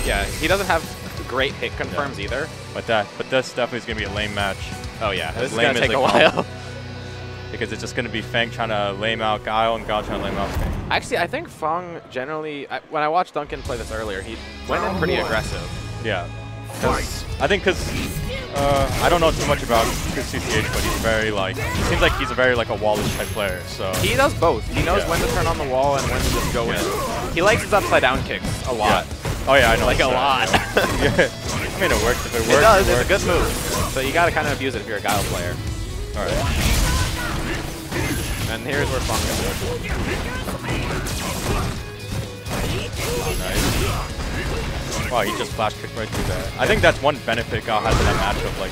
Yeah, he doesn't have great hit confirms either. But this definitely is going to be a lame match. Oh yeah, this is lame going to take a like while. Because it's just going to be Fang trying to lame out Guile and Guile trying to lame out Fang. Actually, I think Fang generally, when I watched Duncan play this earlier, he went in pretty aggressive. Yeah. I think because I don't know too much about ChrisCCH, but he's very like, it seems like he's a very like a wallish type player. So he does both. He knows when to turn on the wall and when to just go in. He likes his upside down kicks a lot. Oh yeah, I know. Like a lot. Yeah. I mean, it works if it works. It does. It's a good move. So you got to kind of abuse it if you're a Guile player. All right. And here's where Fang is. Oh, nice. Wow, he just flash kicked right through that. I think that's one benefit Guile has in that matchup. Like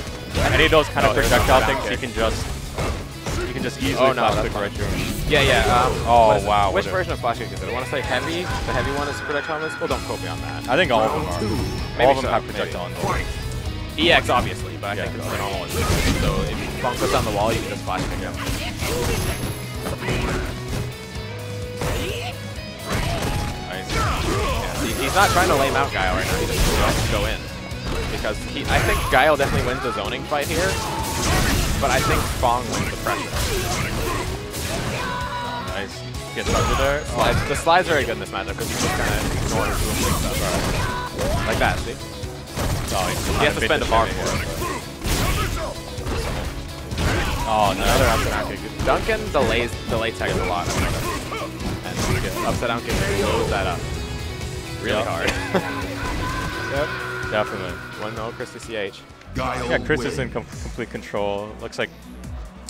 any of those kind of projectile things, you can just easily flash kick right through. Yeah, yeah. Oh wow. Which version of flash kick is it? I want to say heavy. The heavy one is projectile miss. Well, don't quote me on that. I think all of them are. All of them have projectile on them. EX obviously, but I think it's the normal one. So if Fang puts on the wall, you can just flash kick him. Nice. Yeah, he's not trying to lame out Guile right now. He just wants to go in because I think Guile definitely wins the zoning fight here, but I think Fang wins the pressure. Nice. Gets under there. Slides. The slides are very good in this matchup because you just kind of ignore his big stuff. Like that, see? Oh, he has to spend a bar for it. Oh, no. Another upside down kick. Duncan delay tags a lot. And upside down kick blows that up really hard. Yep, definitely. 1-0 ChrisCCH. Yeah, Chris is in complete control. Looks like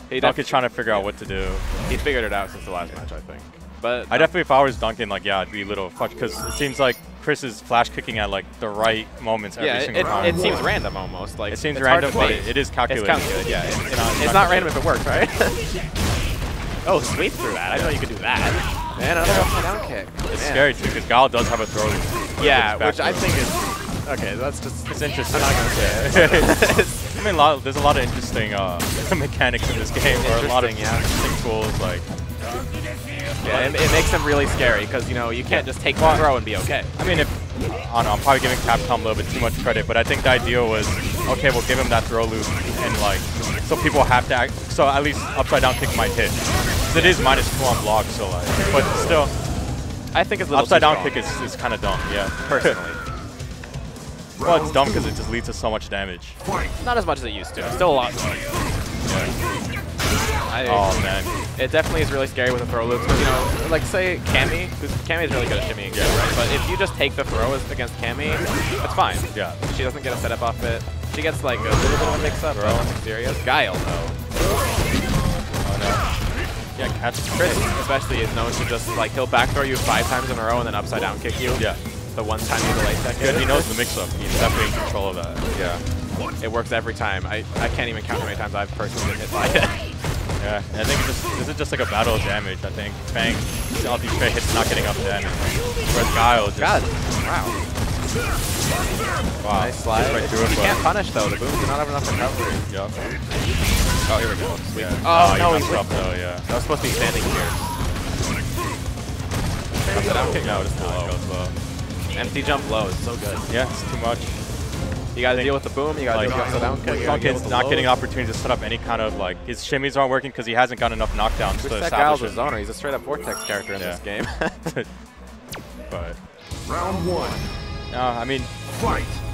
He Duncan's trying to figure out what to do. He figured it out since the last match, I think. But I definitely, if I was Duncan, like, yeah, I'd be a little fucked because it seems like Chris is flash kicking at like the right moments every single time. It seems random almost. Like it seems random, but it is calculated. It's calculated, yeah. It's not random if it works, right? Oh, sweep through that. I didn't know you could do that. Man, another upside down kick. It's scary too because Guile does have a throw lead. Yeah, which I think is okay. That's just it's interesting. I'm not gonna say it. I mean, there's a lot of interesting mechanics in this game, or a lot of interesting tools like. Yeah, it makes them really scary because you know you can't just take the throw and be okay. I mean, I don't know, I'm probably giving Capcom a little bit too much credit, but I think the idea was, okay, we'll give him that throw loop, and like, so people have to act, so at least upside down kick might hit. It is -2 on block, so like, but still, I think it's a little upside down kick is kind of dumb, yeah. Personally. Well, it's dumb because it just leads to so much damage. Not as much as it used to. Still a lot. Yeah. Oh man. It definitely is really scary with the throw loops. You know, like say Cammy, because Cammy is really good at shimmying, right? But if you just take the throw against Cammy, it's fine. Yeah. She doesn't get a setup off it. She gets like a little bit of a mix-up, but nothing serious. Guile though. Oh no. Yeah, catch Chris especially is known to just like he'll back throw you 5 times in a row and then upside down kick you. Yeah. The one time you delay tech. Good. He knows the mix-up. He's definitely in control of that. Yeah. It works every time. I can't even count how many times I've personally been hit by it. Yeah, I think this is just like a battle of damage. I think Fang, all these straight hits not getting up damage. Whereas Guile just... God, wow. Wow. Nice slide. Right through it, you can't punish though, the booms do not have enough recovery. Yep. Oh, here we go. Yeah. Oh, no, he's up though, yeah. That was supposed to be standing here. No, it's low. Empty jump low is so good. Yeah, it's too much. You gotta deal with the boom, you gotta deal with the down kick. Duncan's not getting an opportunity to set up any kind of like, his shimmies aren't working because he hasn't got enough knockdowns to establish Guile's a zoner, he's a straight up Vortex character in this game. But Round 1. No, I mean,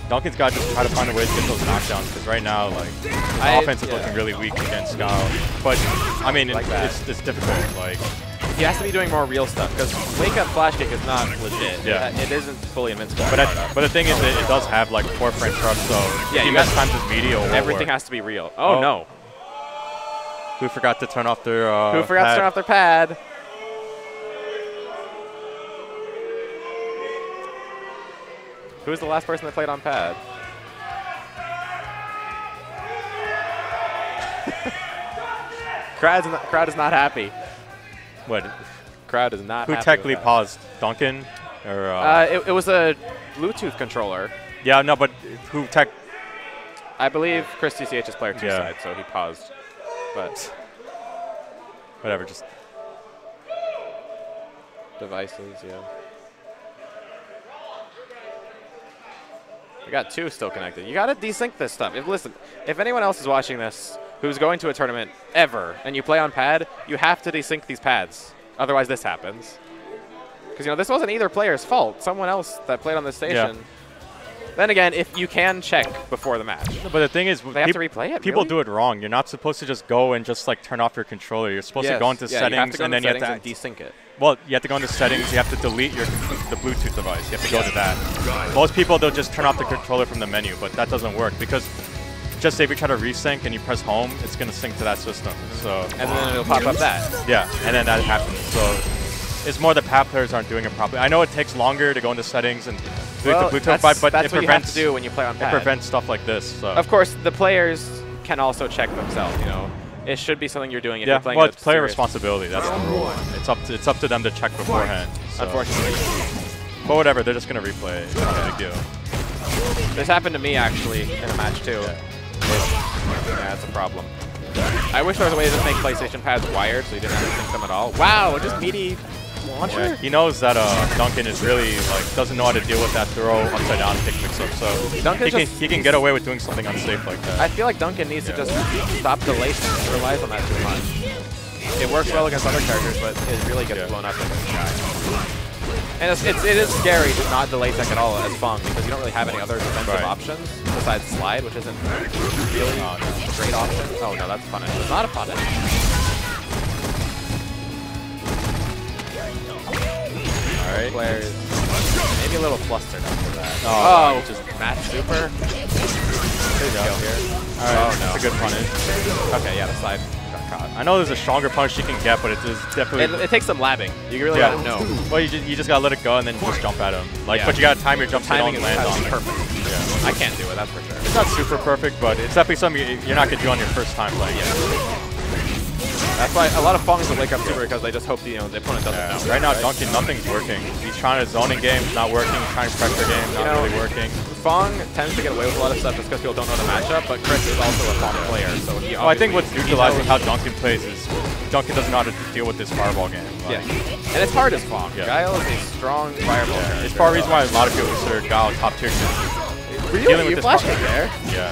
Duncan's got to just try to find a way to get those knockdowns because right now, like, his offense is looking really weak against Guile. But I mean, like it's difficult. Like, he has to be doing more real stuff because wake up flash kick is not legit. Yeah. It isn't fully invincible. But the thing is, it does have like 4 French trucks, so yeah, you got times with media. Everything has to be real. Oh no! Who forgot to turn off their? Who forgot to turn off their pad? Who was the last person that played on pad? Crowd is not happy. What? Crowd is not happy. Who technically paused? Duncan? Or it was a Bluetooth controller. Yeah, no, but who tech? I believe ChrisCCH is player 2 side, so he paused. But whatever, just devices, yeah. We got 2 still connected. You got to desync this stuff. Listen, if anyone else is watching this who's going to a tournament ever and you play on pad, you have to desync these pads. Otherwise, this happens. Because, you know, this wasn't either player's fault. Someone else that played on this station. Yeah. Then again, if you can check before the match. But the thing is, they have to replay it. People really? do it wrong. You're not supposed to just go and just like turn off your controller. You're supposed to go into settings and then you have to desync it. Well, you have to go into settings. You have to delete the Bluetooth device. You have to go to that. Most people, they'll just turn off the controller from the menu, but that doesn't work because just say if you try to resync and you press home, it's going to sync to that system. So and then it'll pop up that. Yeah, and then that happens. So it's more that pad players aren't doing it properly. I know it takes longer to go into settings and delete the Bluetooth vibe, but that's it what prevents, you have to do when you play on pad. It prevents stuff like this. So. Of course, the players can also check themselves, you know. It should be something you're doing if you're playing. Well, it's player responsibility. That's the rule. It's up to them to check beforehand. So. Unfortunately. But whatever, they're just gonna replay it. It's not a big deal. This happened to me actually in a match too. Yeah, that's a problem. I wish there was a way to just make PlayStation pads wired so you didn't have to sync them at all. Wow, just meaty launcher. Yeah, he knows that Duncan is really doesn't know how to deal with that throw upside down kick mix up. So he can get away with doing something unsafe like that. I feel like Duncan needs to just stop the lacing. He relies on that too much. It works well against other characters, but it really gets blown up against this guy. And it is scary to not delay tech at all as Fong because you don't really have any other defensive options besides slide, which isn't really a great option. Oh no, that's punish. It's not a punish. Alright. Players maybe a little flustered after that. Oh, just match super. Good kill here. Alright, oh no. It's a good punish. Okay, yeah, the slide got caught. I know there's a stronger punish you can get, but it is definitely... It takes some labbing. You really gotta know. Well, you just gotta let it go and then just jump at him. But you gotta time your jump so you don't land on it. Perfect. Yeah. I can't do it, that's for sure. It's not super perfect, but it's definitely something you're not gonna do on your first time playing. That's why a lot of Fongs will wake up super because they just hope the opponent doesn't know. Right now, Duncan, nothing's working. He's trying a zoning game, not working. He's trying pressure game, not really working. Fong tends to get away with a lot of stuff just because people don't know the matchup, but Chris is also a Fong player, so he I think what's neutralizing how Duncan plays is Duncan doesn't know how to deal with this fireball game. Yeah, and it's hard as Fong. Guile is a strong fireball character. It's part of the reason why a lot of people consider Guile top tier. Really? You flash kick there? Yeah.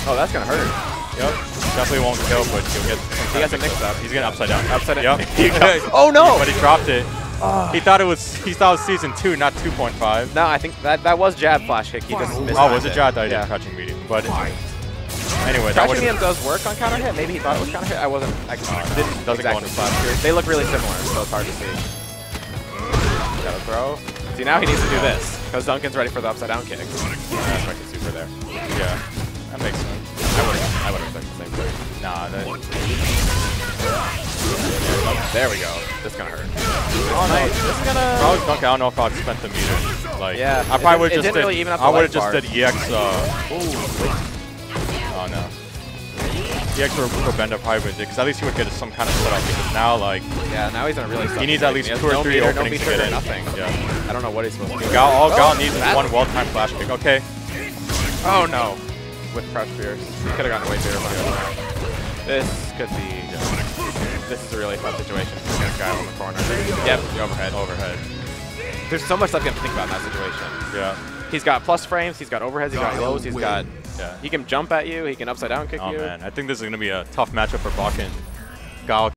Oh, that's gonna hurt. Yep. Definitely won't kill, but he'll get. He has a mix up. He's getting upside down. Upside down. Yep. Oh no! But he dropped it. He thought it was season 2, not 2.5. No, I think that was jab flash kick. He just missed. Oh, was it jab? I did crouching medium. But anyway, that crouching medium does work on counter hit. Maybe he thought it was counter hit. I wasn't. Doesn't go into flash. They look really similar, so it's hard to see. Gotta throw. See, now he needs to do this because Duncan's ready for the upside down kick. That's like a super there. Yeah, that makes sense. I would expect the same thing. Nah, there we go. This is gonna hurt. Oh no, this is gonna. Probably Duncan. I don't know if I'd spent the meter. Like, yeah, I probably would have just really even I would have just did EX. Oh no. EX for Bender probably would, because at least he would get some kind of setup. Because now, like, now he's in a really. He needs at least 2 or 3 openings to get in. Nothing. Yeah. I don't know what he's supposed to do. All Gal needs is one well-timed flash kick. Okay. Oh no. With crouch fierce. He could have gotten away better. This could be. This is a really fun situation against Guile in the corner. Yep, overhead. There's so much stuff you have to think about in that situation. Yeah. He's got plus frames, he's got overheads, he's got lows, he's got... He can jump at you, he can upside down kick you. Oh man, I think this is going to be a tough matchup for Bakken. Guile